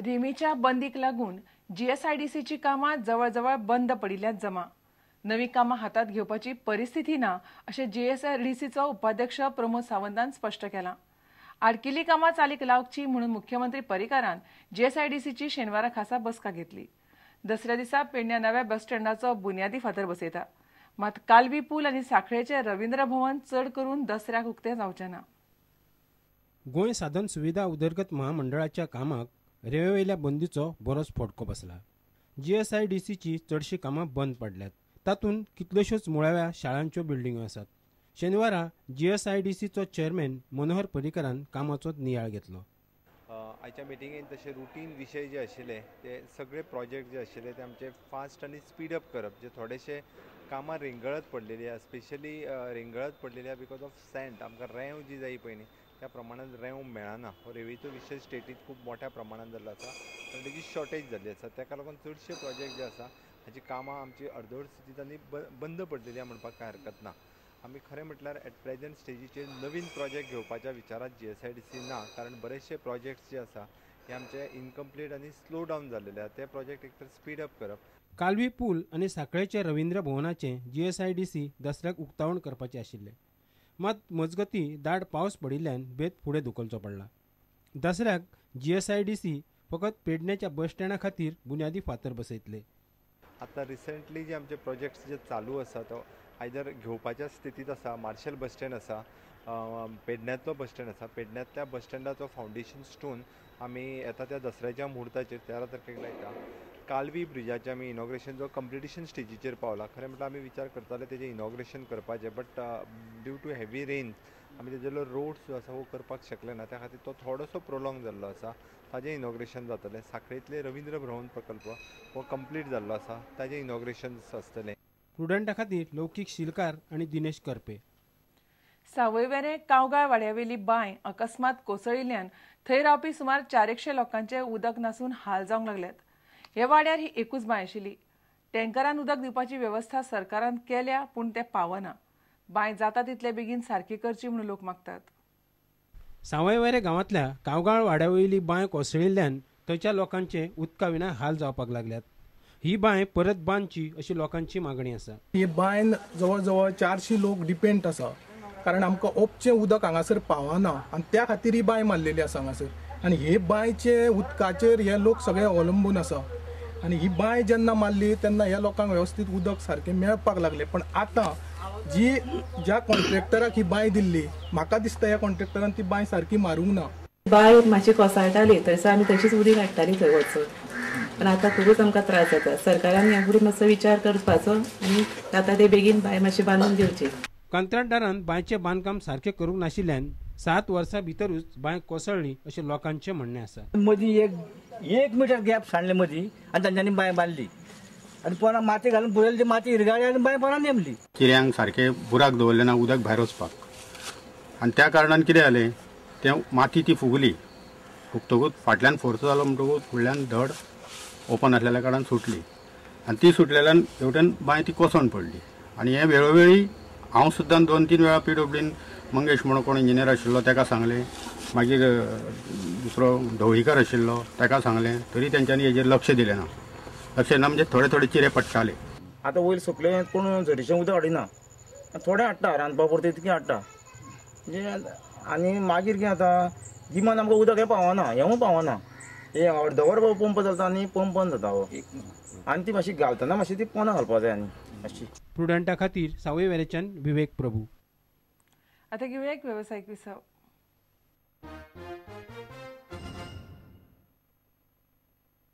रिमीच्या बंदीक लागून जीएसआयडीसीची कामां जवळजवळ बंद पडिल्ल्यात जमा. नवी कामां हातात घेवपाची परिस्थिती ना अशें जीएसआयडीसीचो उपाध्यक्ष प्रमोद सावंतान स्पश्ट केलां. आडकिल्ली कामां चालीक लावची म्हणून मुख्यमंत्री पर्रीकारान जीएसआयडीसीची शेनवारा खासा बसका घेतली. दसऱ्या दिसा पेडण्या नव्या बस स्टँडाचो बुन्यादी फातर बसयता. मात कालवी पूल आनी सांखळेचे रवींद्र भवन चड करून दसऱ्याक उक्ते जावचे ना. गोंय साधन सुविधा उदरगत महामंडळाच्या कामाक रेल्वेवेल्या बंदीचो बरोच फटको बसला. जीएसआयडीसीची चडशी कामां बंद पडल्यात. तातूंत कितल्योश्योच मुळाव्या शाळांच्यो बिल्डिंग्यो आसात. शेनवारा जीएसआयडीसीचो चेअरमॅन मनोहर पर्रीकारान कामाचो नियाळ घेतलो. आयच्या मिटिंगेन तशे रुटीन विशय जे आशिल्ले ते सगळे प्रोजेक्ट जे आशिल्ले ते आमचे फास्ट आनी स्पीड अप करप. जे थोडेशे कामां रेंगळत पडलेली आसा, स्पेशली रेंगळत पडलेली आसा बिकॉज ऑफ सँड. आमकां रेंव जी जाय पळय न्ही त्या प्रमाणात रेंव मेळना. रेंवेचो विशय स्टेटीत खूब मोठ्या प्रमाणात जाल्लो आसा आनी तेजी शॉर्टेज जाल्ली आसा. ताका लागून चडशे प्रोजेक्ट जे आसा हाची कामां आमची अर्दवट स्थितींत आनी बंद पडलेली आसा म्हणपाक कांय हरकत ना. आमी खरें म्हटल्यार एट प्रेझेंट स्टेजीचेर नवीन प्रोजेक्ट घेवपाच्या विचारात जीएसआयडीसी ना. कारण बरेचशे प्रोजेक्ट्स जे आसा हे आमचे इनकम्प्लीट आनी स्लो डावन जाल्लेले आसा. ते प्रोजेक्ट एक तर स्पीड अप करप. कालवी पूल आनी सांखळेचे रवींद्र भवनाचे जीएसआयडीसी दसऱ्याक उक्तावण करपाचे आशिल्ले. मात मजगती दाट पावस पडिल्ल्यान बेत फुडें धुकलचो पडला. दसऱ्याक जीएसआयडीसी फकत पेडण्याच्या बस स्टँडा खातीर बुन्यादी फातर बसयतले. आतां रिसंटली जे आमचे प्रोजेक्ट्स जे चालू आसा तो आयदर घेवपाच्या स्थितीत आसा. मार्शल बस स्टँड आसा, पेडण्यातलो बस स्टँड आसा. पेडण्यातल्या बस स्टँडाचो फावंडेशन स्टोन आमी येता त्या दसऱ्याच्या मुहूर्ताचेर 13 तारखेक लायता. कालवी ब्रिजाचे आमी इनॉग्रेशन जो कंप्लिटेशन स्टेजीचेर पावला. खरें म्हटल्यार आमी विचार करताले तेजें इनॉग्रेशन करपाचें, but due to heavy rain आमी तेजेलो रोड्स जो आसा वो करपाक शकले ना. त्या खातीर तो थोडोसो प्रोलॉंग जाल्लो आसा. ताजें इनॉग्रेशन जातलें. सांखळेंतले रवींद्र भवन प्रकल्प हो कंप्लीट जाल्लो आसा. ताजें इनॉग्रेशन आसतलें. स्टुडंटा खातीर लौकीक शिलकार आनी दिनेश करपे. सावयवेरें कावगाळ वाड्यावेली बांय अकस्मात कोसळिल्ल्यान थंय रावपी सुमार 400 लोकांचे उदक नासून हाल जावंक लागल्यात. ह्या वाड्यार ही एकूच बांय आशिल्ली. टँकरान उदक दिवपाची वेवस्था सरकारान केल्या पूण तें पावना. बांय जाता तितले बेगीन सारकी करची म्हणून लोक मागतात. सावयवेरे गांवांतल्या कावगाळ वाड्यावयली बांय कोसळिल्ल्यान थंयच्या लोकांचे उदका विना हाल जावपाक लागल्यात. ही बांय परत बांदची अशी लोकांची मागणी आसा. ही बांयन जवळ जवळ 400 लोक डिपेंड आसा. कारण आमकां ओपचें उदक हांगासर पावना आनी त्या खातीर ही बांय मारलेली आसा हांगासर. आनी हे बांयचे उदकाचेर हे लोक सगळे अवलंबून आसा. आनी ही बांय जेन्ना मारली तेन्ना ह्या लोकांक वेवस्थीत उदक सारकें मेळपाक लागलें. पण आतां ज्या कॉन्ट्रॅक्टराक ही बांय दिल्ली, म्हाका दिसता ह्या कॉन्ट्रॅक्टरान ती बांय सारकी मारूंक ना. बांय मातशी कोसळटाली थंयसर आमी तशीच उदीक हाडटाली थंय वचून. पण आतां खूबच आमकां त्रास जाता. सरकारान ह्या फुडें मातसो विचार करपाचो आनी जाता ते बेगीन बांय मातशी बांदून दिवची. कंत्राटदारान बांयचें बांदकाम सारकें करूंक नाशिल्ल्यान 7 वर्सां भितरूच बांय कोसळ्ळी अशें लोकांचें म्हणणें आसा. मदीं एक मिटर गॅप सांडले मदीं आनी तांच्यांनी बांय बांदली आनी पोना माती घालून पुरयली. ती माती हिरगाळी आनी बांय पोना नेमली. चिऱ्यांक सारकें बुराक दवरलें ना उदक भायर वचपाक. आनी त्या कारणान कितें जालें तें माती ती फुगली. फुगतकूच फाटल्यान फोर्स जालो म्हणटकूच फुडल्यान धड ओपन आसलेल्या कारणान सुटली. आनी ती सुटलेल्यान हेवटेन बांय ती कोसोन पडली. आनी हे वेळोवेळी हांव सुद्दां 2-3 वेळा PWDन मंगेश म्हणून कोण इंजिनियर आशिल्लो ताका सांगलें. मागीर दुसरो ढवळीकर आशिल्लो ताका सांगलें. तरी तेंच्यांनी हेजेर लक्ष दिलें ना. लक्ष ना म्हणजे थोडे थोडे चिरे पडटाले. आतां वयर सकलें कोण झरीचें उदक हाडिना. थोडें हाडटा रांदपा पुरतें तितकें हाडटा. म्हणजे आनी मागीर कितें जाता गिमान आमकां उदक हें पावना. हेवूय पावना. हे अर्दवर पंप चलता आनी पंप बंद जाता हो. आनी ती मातशी घालतना मातशी ती पोना घालपा जाय आनी मातशी. स्टुडंटा खातीर सावयवेरेच्यान विवेक प्रभू. आता घेऊया एक व्यावसायिक विसाव.